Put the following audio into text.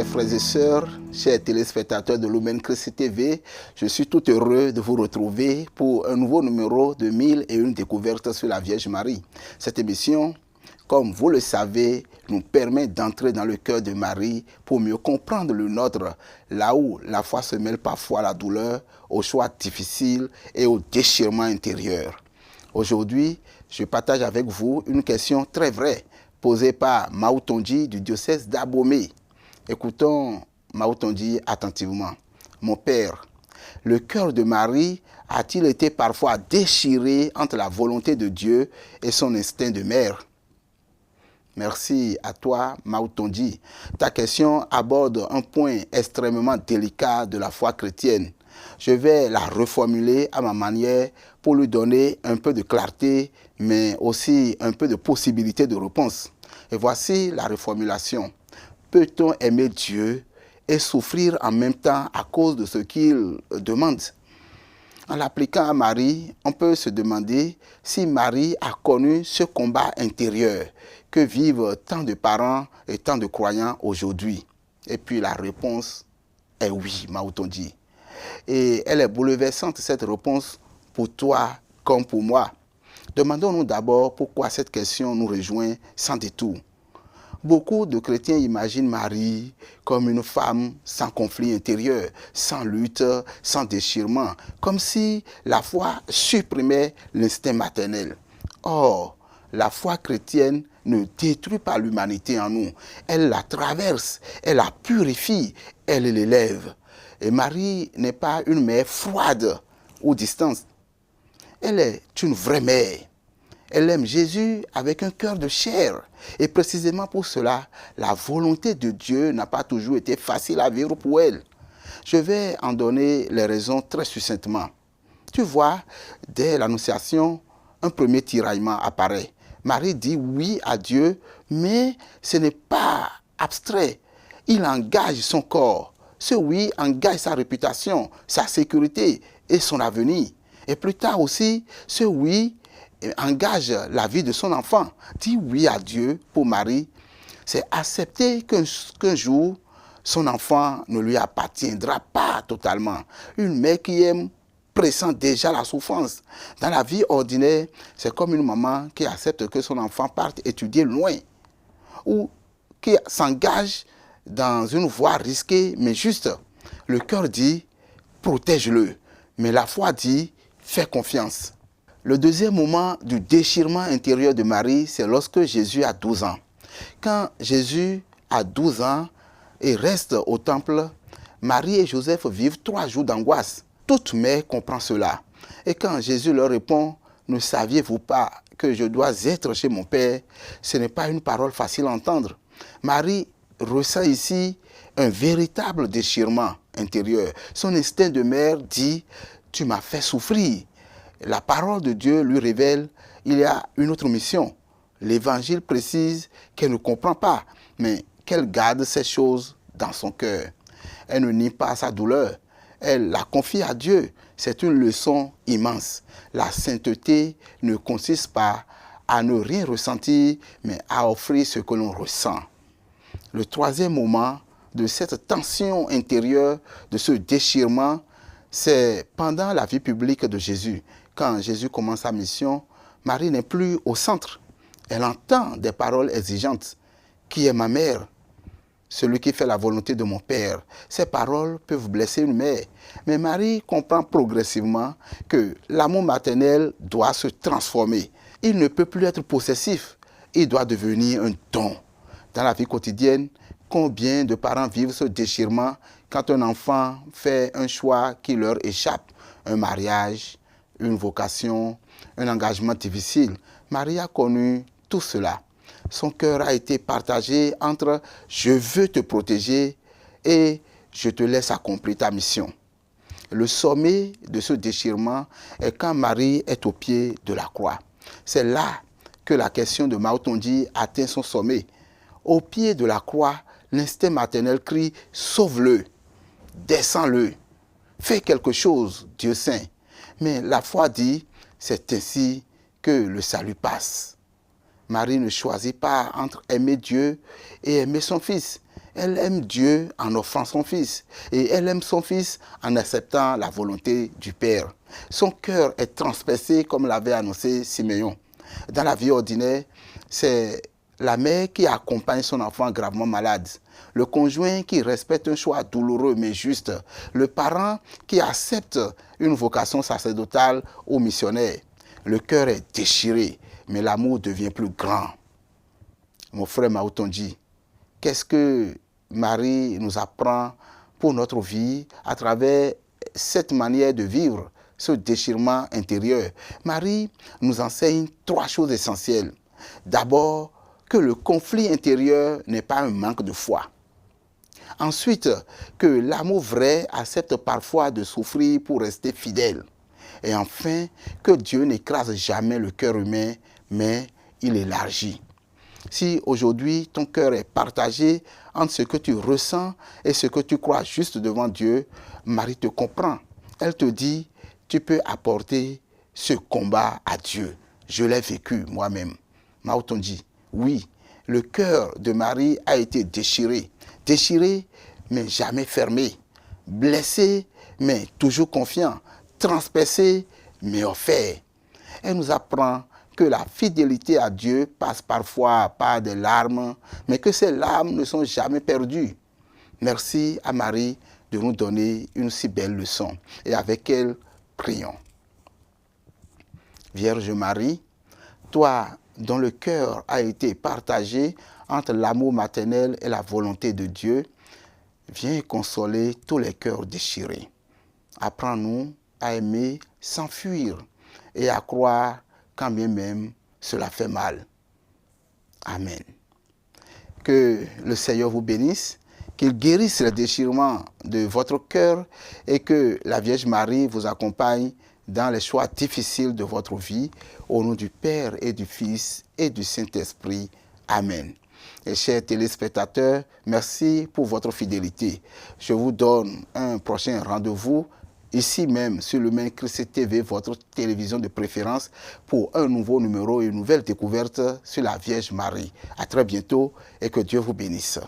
chers frères et sœurs, chers téléspectateurs de Lumen Christ TV, je suis tout heureux de vous retrouver pour un nouveau numéro de 1001 découvertes sur la Vierge Marie. Cette émission, comme vous le savez, nous permet d'entrer dans le cœur de Marie pour mieux comprendre le nôtre, là où la foi se mêle parfois à la douleur, aux choix difficiles et au déchirement intérieur. Aujourd'hui, je partage avec vous une question très vraie posée par Mao Tondi du diocèse d'Abomey. Écoutons Mao Tondi attentivement. Mon père, le cœur de Marie a-t-il été parfois déchiré entre la volonté de Dieu et son instinct de mère? Merci à toi, Mao Tondi. Ta question aborde un point extrêmement délicat de la foi chrétienne. Je vais la reformuler à ma manière pour lui donner un peu de clarté, mais aussi un peu de possibilité de réponse. Et voici la reformulation. Peut-on aimer Dieu et souffrir en même temps à cause de ce qu'il demande? En l'appliquant à Marie, on peut se demander si Marie a connu ce combat intérieur que vivent tant de parents et tant de croyants aujourd'hui. Et puis la réponse est oui, Mao Tondi. Et elle est bouleversante, cette réponse, pour toi comme pour moi. Demandons-nous d'abord pourquoi cette question nous rejoint sans détour. Beaucoup de chrétiens imaginent Marie comme une femme sans conflit intérieur, sans lutte, sans déchirement, comme si la foi supprimait l'instinct maternel. Or, la foi chrétienne ne détruit pas l'humanité en nous. Elle la traverse, elle la purifie, elle l'élève. Et Marie n'est pas une mère froide ou distante. Elle est une vraie mère. Elle aime Jésus avec un cœur de chair. Et précisément pour cela, la volonté de Dieu n'a pas toujours été facile à vivre pour elle. Je vais en donner les raisons très succinctement. Tu vois, dès l'Annonciation, un premier tiraillement apparaît. Marie dit oui à Dieu, mais ce n'est pas abstrait. Il engage son corps. Ce oui engage sa réputation, sa sécurité et son avenir. Et plus tard aussi, ce oui engage la vie de son enfant. Dire oui à Dieu pour Marie, c'est accepter qu'un jour, son enfant ne lui appartiendra pas totalement. Une mère qui aime pressent déjà la souffrance. Dans la vie ordinaire, c'est comme une maman qui accepte que son enfant parte étudier loin ou qui s'engage dans une voie risquée mais juste. Le cœur dit, protège-le. Mais la foi dit, fais confiance. Le deuxième moment du déchirement intérieur de Marie, c'est lorsque Jésus a 12 ans. Quand Jésus a 12 ans et reste au temple, Marie et Joseph vivent 3 jours d'angoisse. Toute mère comprend cela. Et quand Jésus leur répond, « Ne saviez-vous pas que je dois être chez mon Père ?» Ce n'est pas une parole facile à entendre. Marie ressent ici un véritable déchirement intérieur. Son instinct de mère dit, « Tu m'as fait souffrir. » La parole de Dieu lui révèle qu'il y a une autre mission. L'Évangile précise qu'elle ne comprend pas, mais qu'elle garde ces choses dans son cœur. Elle ne nie pas sa douleur. Elle la confie à Dieu. C'est une leçon immense. La sainteté ne consiste pas à ne rien ressentir, mais à offrir ce que l'on ressent. Le troisième moment de cette tension intérieure, de ce déchirement, c'est pendant la vie publique de Jésus. Quand Jésus commence sa mission, Marie n'est plus au centre. Elle entend des paroles exigeantes. « Qui est ma mère ?» Celui qui fait la volonté de mon Père. Ces paroles peuvent blesser une mère. Mais Marie comprend progressivement que l'amour maternel doit se transformer. Il ne peut plus être possessif. Il doit devenir un don. Dans la vie quotidienne, combien de parents vivent ce déchirement quand un enfant fait un choix qui leur échappe? Un mariage, une vocation, un engagement difficile. Marie a connu tout cela. Son cœur a été partagé entre « je veux te protéger » et « je te laisse accomplir ta mission ». Le sommet de ce déchirement est quand Marie est au pied de la croix. C'est là que la question de Mao Tondi atteint son sommet. Au pied de la croix, l'instinct maternel crie « sauve-le, descends-le, fais quelque chose, Dieu saint ». Mais la foi dit « c'est ainsi que le salut passe ». Marie ne choisit pas entre aimer Dieu et aimer son Fils. Elle aime Dieu en offrant son Fils. Et elle aime son Fils en acceptant la volonté du Père. Son cœur est transpercé comme l'avait annoncé Siméon. Dans la vie ordinaire, c'est la mère qui accompagne son enfant gravement malade. Le conjoint qui respecte un choix douloureux mais juste. Le parent qui accepte une vocation sacerdotale ou missionnaire. Le cœur est déchiré, mais l'amour devient plus grand. Mon frère Maoutondi, qu'est-ce que Marie nous apprend pour notre vie à travers cette manière de vivre, ce déchirement intérieur? Marie nous enseigne 3 choses essentielles. D'abord, que le conflit intérieur n'est pas un manque de foi. Ensuite, que l'amour vrai accepte parfois de souffrir pour rester fidèle. Et enfin, que Dieu n'écrase jamais le cœur humain, mais il élargit. Si aujourd'hui ton cœur est partagé entre ce que tu ressens et ce que tu crois juste devant Dieu, Marie te comprend. Elle te dit, tu peux apporter ce combat à Dieu. Je l'ai vécu moi-même. Maoutondi, oui, le cœur de Marie a été déchiré. Déchiré, mais jamais fermé. Blessé, mais toujours confiant. Transpercé, mais offert. Elle nous apprend que la fidélité à Dieu passe parfois par des larmes, mais que ces larmes ne sont jamais perdues. Merci à Marie de nous donner une si belle leçon. Et avec elle, prions. Vierge Marie, toi dont le cœur a été partagé entre l'amour maternel et la volonté de Dieu, viens consoler tous les cœurs déchirés. Apprends-nous à aimer sans fuir et à croire quand bien même cela fait mal. Amen. Que le Seigneur vous bénisse, qu'il guérisse les déchirements de votre cœur et que la Vierge Marie vous accompagne dans les choix difficiles de votre vie. Au nom du Père et du Fils et du Saint-Esprit. Amen. Et chers téléspectateurs, merci pour votre fidélité. Je vous donne un prochain rendez-vous ici même sur Lumen Christ TV, votre télévision de préférence, pour un nouveau numéro et une nouvelle découverte sur la Vierge Marie. À très bientôt et que Dieu vous bénisse.